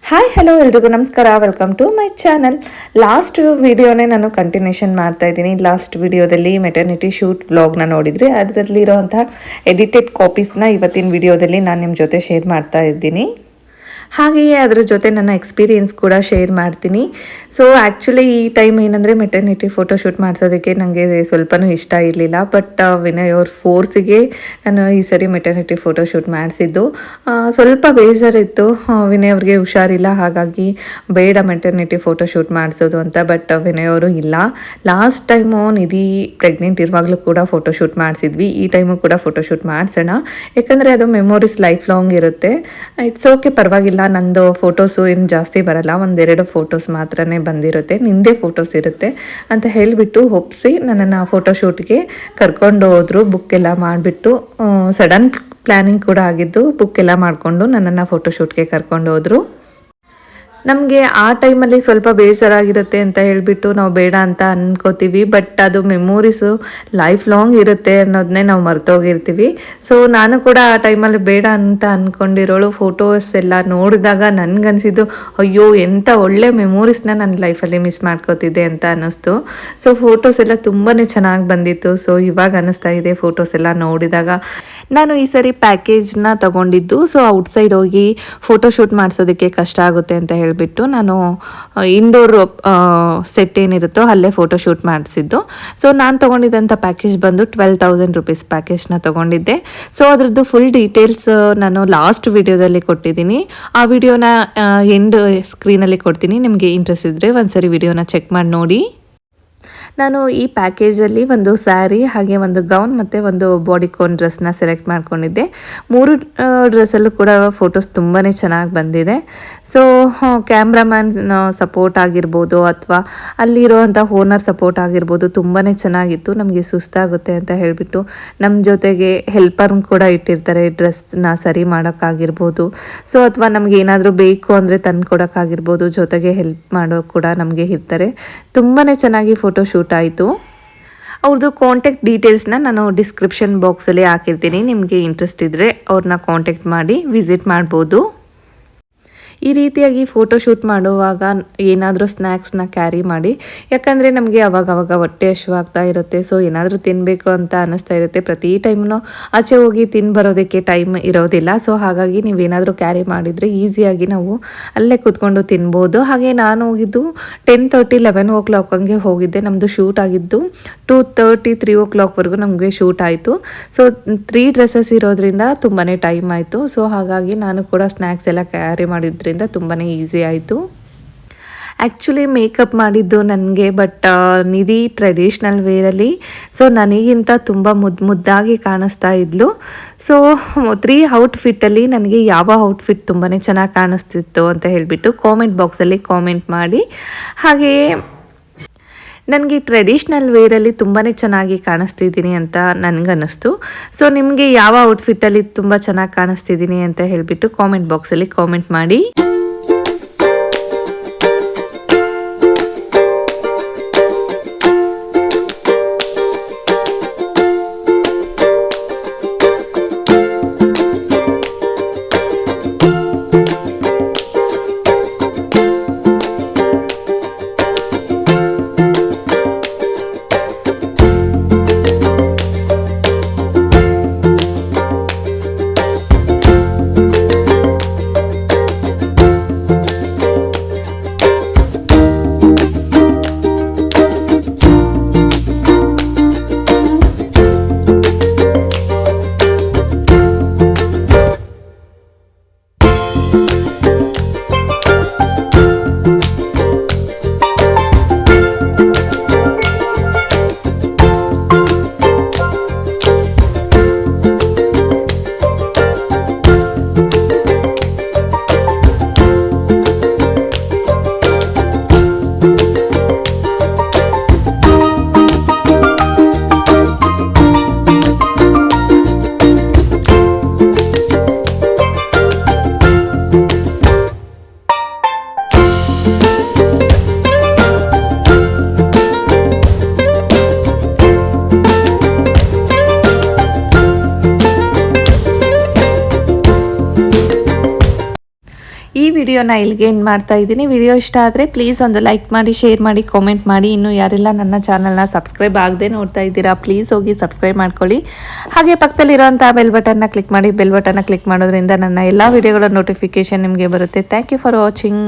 Hi hello ಎಲ್ರಿಗೂ ನಮಸ್ಕಾರ, welcome to my channel. Last ವಿಡಿಯೋನೇ ನಾನು ಕಂಟಿನ್ಯೂಷನ್ ಮಾಡ್ತಾ ಇದ್ದೀನಿ. ಲಾಸ್ಟ್ ವಿಡಿಯೋದಲ್ಲಿ ಮೆಟರ್ನಿಟಿ ಶೂಟ್ ವ್ಲಾಗ್ನ ನೋಡಿದ್ರಿ. ಅದರಲ್ಲಿರೋಂಥ ಎಡಿಟೆಡ್ ಕಾಪೀಸ್ನ ಇವತ್ತಿನ ವಿಡಿಯೋದಲ್ಲಿ ನಾನು ನಿಮ್ಮ ಜೊತೆ ಶೇರ್ ಮಾಡ್ತಾ ಇದ್ದೀನಿ. ಹಾಗೆಯೇ ಅದರ ಜೊತೆ ನನ್ನ ಎಕ್ಸ್ಪೀರಿಯೆನ್ಸ್ ಕೂಡ ಶೇರ್ ಮಾಡ್ತೀನಿ. ಸೊ ಆ್ಯಕ್ಚುಲಿ ಈ ಟೈಮ್ ಏನಂದರೆ ಮೆಟರ್ನಿಟಿ ಫೋಟೋಶೂಟ್ ಮಾಡಿಸೋದಕ್ಕೆ ನನಗೆ ಸ್ವಲ್ಪನೂ ಇಷ್ಟ ಇರಲಿಲ್ಲ. ಬಟ್ ವಿನಯ್ ಅವ್ರ ಫೋರ್ಸಿಗೆ ನಾನು ಈ ಸರಿ ಮೆಟರ್ನಿಟಿ ಫೋಟೋಶೂಟ್ ಮಾಡಿಸಿದ್ದು. ಸ್ವಲ್ಪ ಬೇಜಾರಿತ್ತು, ವಿನಯ್ ಅವ್ರಿಗೆ ಹುಷಾರಿಲ್ಲ, ಹಾಗಾಗಿ ಬೇಡ ಮೆಟರ್ನಿಟಿ ಫೋಟೋಶೂಟ್ ಮಾಡಿಸೋದು ಅಂತ. ಬಟ್ ವಿನಯ್ ಅವರು ಇಲ್ಲ, ಲಾಸ್ಟ್ ಟೈಮು ನಿಧಿ ಪ್ರೆಗ್ನೆಂಟ್ ಇರುವಾಗಲೂ ಕೂಡ ಫೋಟೋಶೂಟ್ ಮಾಡಿಸಿದ್ವಿ, ಈ ಟೈಮು ಕೂಡ ಫೋಟೋಶೂಟ್ ಮಾಡಿಸೋಣ, ಯಾಕಂದರೆ ಅದು ಮೆಮೊರೀಸ್ ಲೈಫ್ ಲಾಂಗ್ ಇರುತ್ತೆ. ಇಟ್ಸ್ ಓಕೆ, ಪರವಾಗಿಲ್ಲ. ನಂದು ಫೋಟೋಸು ಏನು ಜಾಸ್ತಿ ಬರಲ್ಲ, ಒಂದೆರಡು ಫೋಟೋಸ್ ಮಾತ್ರನೇ ಬಂದಿರುತ್ತೆ, ನಿಂದೇ ಫೋಟೋಸ್ ಇರುತ್ತೆ ಅಂತ ಹೇಳಿಬಿಟ್ಟು ಒಪ್ಪಿಸಿ ನನ್ನನ್ನು ಫೋಟೋಶೂಟ್ಗೆ ಕರ್ಕೊಂಡು ಹೋದರು. ಬುಕ್ ಎಲ್ಲ ಮಾಡಿಬಿಟ್ಟು, ಸಡನ್ ಪ್ಲ್ಯಾನಿಂಗ್ ಕೂಡ ಆಗಿದ್ದು, ಬುಕ್ ಎಲ್ಲ ಮಾಡಿಕೊಂಡು ನನ್ನನ್ನು ಫೋಟೋಶೂಟ್ಗೆ ಕರ್ಕೊಂಡು ಹೋದರು. ನಮಗೆ ಆ ಟೈಮಲ್ಲಿ ಸ್ವಲ್ಪ ಬೇಜಾರಾಗಿರುತ್ತೆ ಅಂತ ಹೇಳಿಬಿಟ್ಟು ನಾವು ಬೇಡ ಅಂತ ಅನ್ಕೋತೀವಿ. ಬಟ್ ಅದು ಮೆಮೊರೀಸು ಲೈಫ್ ಲಾಂಗ್ ಇರುತ್ತೆ ಅನ್ನೋದನ್ನೇ ನಾವು ಮರ್ತೋಗಿರ್ತೀವಿ. ಸೊ ನಾನು ಕೂಡ ಆ ಟೈಮಲ್ಲಿ ಬೇಡ ಅಂತ ಅಂದ್ಕೊಂಡಿರೋಳು. ಫೋಟೋಸ್ ಎಲ್ಲ ನೋಡಿದಾಗ ನನಗನ್ಸಿದ್ದು, ಅಯ್ಯೋ ಎಂಥ ಒಳ್ಳೆ ಮೆಮೊರೀಸ್ನ ನನ್ನ ಲೈಫಲ್ಲಿ ಮಿಸ್ ಮಾಡ್ಕೋತಿದ್ದೆ ಅಂತ ಅನ್ನಿಸ್ತು. ಸೊ ಫೋಟೋಸ್ ಎಲ್ಲ ತುಂಬಾ ಚೆನ್ನಾಗಿ ಬಂದಿತ್ತು. ಸೊ ಇವಾಗ ಅನ್ನಿಸ್ತಾ ಇದೆ ಫೋಟೋಸ್ ಎಲ್ಲ ನೋಡಿದಾಗ. ನಾನು ಈ ಸರಿ ಪ್ಯಾಕೇಜ್ನ ತೊಗೊಂಡಿದ್ದು. ಸೊ ಔಟ್ಸೈಡ್ ಹೋಗಿ ಫೋಟೋಶೂಟ್ ಮಾಡಿಸೋದಕ್ಕೆ ಕಷ್ಟ ಆಗುತ್ತೆ ಅಂತ ಹೇಳಿಬಿಟ್ಟು ನಾನು ಇಂಡೋರ್ ಸೆಟ್ ಏನಿರುತ್ತೋ ಅಲ್ಲೇ ಫೋಟೋಶೂಟ್ ಮಾಡಿಸಿದ್ದು. ಸೊ ನಾನು ತೊಗೊಂಡಿದ್ದಂಥ ಪ್ಯಾಕೇಜ್ ಬಂದು 12,000 ರೂಪೀಸ್ ಪ್ಯಾಕೇಜ್ನ ತೊಗೊಂಡಿದ್ದೆ. ಸೊ ಅದರದ್ದು ಫುಲ್ ಡೀಟೇಲ್ಸ್ ನಾನು ಲಾಸ್ಟ್ ವಿಡಿಯೋದಲ್ಲಿ ಕೊಟ್ಟಿದ್ದೀನಿ. ಆ ವಿಡಿಯೋನ ಎಂಡ್ ಸ್ಕ್ರೀನಲ್ಲಿ ಕೊಡ್ತೀನಿ, ನಿಮಗೆ ಇಂಟ್ರೆಸ್ಟ್ ಇದ್ದರೆ ಒಂದ್ಸರಿ ವಿಡಿಯೋನ ಚೆಕ್ ಮಾಡಿ ನೋಡಿ. ನಾನು ಈ ಪ್ಯಾಕೇಜಲ್ಲಿ ಒಂದು ಸ್ಯಾರಿ, ಹಾಗೆ ಒಂದು ಗೌನ್ ಮತ್ತು ಒಂದು ಬಾಡಿಕೋನ್ ಡ್ರೆಸ್ನ ಸೆಲೆಕ್ಟ್ ಮಾಡ್ಕೊಂಡಿದ್ದೆ. 3 ಡ್ರೆಸ್ಸಲ್ಲೂ ಕೂಡ ಫೋಟೋಸ್ ತುಂಬಾ ಚೆನ್ನಾಗಿ ಬಂದಿದೆ. ಸೊ ಕ್ಯಾಮ್ರಾಮ್ಯಾನ್ ಸಪೋರ್ಟ್ ಆಗಿರ್ಬೋದು ಅಥವಾ ಅಲ್ಲಿರೋವಂಥ ಓನರ್ ಸಪೋರ್ಟ್ ಆಗಿರ್ಬೋದು, ತುಂಬಾ ಚೆನ್ನಾಗಿತ್ತು. ನಮಗೆ ಸುಸ್ತಾಗುತ್ತೆ ಅಂತ ಹೇಳಿಬಿಟ್ಟು ನಮ್ಮ ಜೊತೆಗೆ ಹೆಲ್ಪರ್ನ ಕೂಡ ಇಟ್ಟಿರ್ತಾರೆ, ಡ್ರೆಸ್ನ ಸರಿ ಮಾಡೋಕ್ಕಾಗಿರ್ಬೋದು. ಸೊ ಅಥವಾ ನಮ್ಗೆ ಏನಾದರೂ ಬೇಕು ಅಂದರೆ ತಂದು ಕೊಡೋಕ್ಕಾಗಿರ್ಬೋದು, ಜೊತೆಗೆ ಹೆಲ್ಪ್ ಮಾಡೋ ಕೂಡ ನಮಗೆ ಇರ್ತಾರೆ. ತುಂಬಾ ಚೆನ್ನಾಗಿ ಫೋಟೋಶೂಟ್ ಆಯಿತು. ಅವ್ರದ್ದು ಕಾಂಟ್ಯಾಕ್ಟ್ ಡೀಟೇಲ್ಸ್ನ ನಾನು ಡಿಸ್ಕ್ರಿಪ್ಷನ್ ಬಾಕ್ಸಲ್ಲಿ ಹಾಕಿರ್ತೀನಿ, ನಿಮಗೆ ಇಂಟ್ರೆಸ್ಟ್ ಇದ್ದರೆ ಅವ್ರನ್ನ ಕಾಂಟ್ಯಾಕ್ಟ್ ಮಾಡಿ ವಿಸಿಟ್ ಮಾಡ್ಬೋದು. ಈ ರೀತಿಯಾಗಿ ಫೋಟೋಶೂಟ್ ಮಾಡುವಾಗ ಏನಾದರೂ ಸ್ನ್ಯಾಕ್ಸ್ನ ಕ್ಯಾರಿ ಮಾಡಿ, ಯಾಕಂದರೆ ನಮಗೆ ಅವಾಗವಾಗ ಹೊಟ್ಟೆ ಹಸಿವಾಗ್ತಾ ಇರುತ್ತೆ. ಸೊ ಏನಾದರೂ ತಿನ್ನಬೇಕು ಅಂತ ಅನ್ನಿಸ್ತಾ ಇರುತ್ತೆ. ಪ್ರತಿ ಟೈಮ್ನು ಆಚೆ ಹೋಗಿ ತಿಂದು ಬರೋದಕ್ಕೆ ಟೈಮ್ ಇರೋದಿಲ್ಲ. ಸೊ ಹಾಗಾಗಿ ನೀವೇನಾದರೂ ಕ್ಯಾರಿ ಮಾಡಿದರೆ ಈಸಿಯಾಗಿ ನಾವು ಅಲ್ಲೇ ಕೂತ್ಕೊಂಡು ತಿನ್ಬೋದು. ಹಾಗೆ ನಾನು ಹೋಗಿದ್ದು 10:30, 11 o'clock ಹಂಗೆ ಹೋಗಿದ್ದೆ. ನಮ್ಮದು ಶೂಟ್ ಆಗಿದ್ದು 2:30, 3 o'clockವರೆಗೂ ನಮಗೆ ಶೂಟ್ ಆಯಿತು. ಸೊ 3 ಡ್ರೆಸ್ಸಸ್ ಇರೋದ್ರಿಂದ ತುಂಬಾ ಟೈಮ್ ಆಯಿತು. ಸೊ ಹಾಗಾಗಿ ನಾನು ಕೂಡ ಸ್ನ್ಯಾಕ್ಸ್ ಎಲ್ಲ ಕ್ಯಾರಿ ಮಾಡಿದ್ರಿಂದ ತುಂಬಾ ಈಸಿ ಆಯಿತು. ಆ್ಯಕ್ಚುಲಿ ಮೇಕಪ್ ಮಾಡಿದ್ದು ನನಗೆ, ಬಟ್ ನಿಧಿ ಟ್ರೆಡಿಷ್ನಲ್ ವೇರಲ್ಲಿ, ಸೊ ನನಗಿಂತ ತುಂಬ ಮುದ್ದಾಗಿ ಕಾಣಿಸ್ತಾ ಇದ್ಲು. ಸೊ 3 ಔಟ್ಫಿಟ್ಟಲ್ಲಿ ನನಗೆ ಯಾವ ಔಟ್ಫಿಟ್ ತುಂಬಾ ಚೆನ್ನಾಗಿ ಕಾಣಿಸ್ತಿತ್ತು ಅಂತ ಹೇಳಿಬಿಟ್ಟು ಕಾಮೆಂಟ್ ಬಾಕ್ಸಲ್ಲಿ ಕಾಮೆಂಟ್ ಮಾಡಿ. ಹಾಗೆಯೇ ನನಗೆ ಟ್ರೆಡಿಷ್ನಲ್ ವೇರಲ್ಲಿ ತುಂಬಾ ಚೆನ್ನಾಗಿ ಕಾಣಿಸ್ತಿದ್ದೀನಿ ಅಂತ ನನಗನ್ನಿಸ್ತು. ಸೊ ನಿಮಗೆ ಯಾವ ಔಟ್ಫಿಟ್ಟಲ್ಲಿ ತುಂಬ ಚೆನ್ನಾಗಿ ಕಾಣಿಸ್ತಿದ್ದೀನಿ ಅಂತ ಹೇಳಿಬಿಟ್ಟು ಕಾಮೆಂಟ್ ಬಾಕ್ಸಲ್ಲಿ ಕಾಮೆಂಟ್ ಮಾಡಿ. ವಿಡಿಯೋನ ಇಲ್ಲಿಗೆ ಎಂಡ್ ಮಾಡ್ತಾ ಇದ್ದೀನಿ. ವಿಡಿಯೋ ಇಷ್ಟ ಆದರೆ ಪ್ಲೀಸ್ ಒಂದು ಲೈಕ್ ಮಾಡಿ, ಶೇರ್ ಮಾಡಿ, ಕಾಮೆಂಟ್ ಮಾಡಿ. ಇನ್ನು ಯಾರೆಲ್ಲ ನನ್ನ ಚಾನಲ್ನ ಸಬ್ಸ್ಕ್ರೈಬ್ ಆಗದೆ ನೋಡ್ತಾ ಇದ್ದೀರಾ ಪ್ಲೀಸ್ ಹೋಗಿ ಸಬ್ಸ್ಕ್ರೈಬ್ ಮಾಡ್ಕೊಳ್ಳಿ. ಹಾಗೆ ಪಕ್ಕದಲ್ಲಿರೋಂಥ ಬೆಲ್ ಬಟನ್ನ ಕ್ಲಿಕ್ ಮಾಡಿ. ಬೆಲ್ ಬಟನ್ನ ಕ್ಲಿಕ್ ಮಾಡೋದ್ರಿಂದ ನನ್ನ ಎಲ್ಲ ವಿಡಿಯೋಗಳ ನೋಟಿಫಿಕೇಷನ್ ನಿಮಗೆ ಬರುತ್ತೆ. Thank you for watching.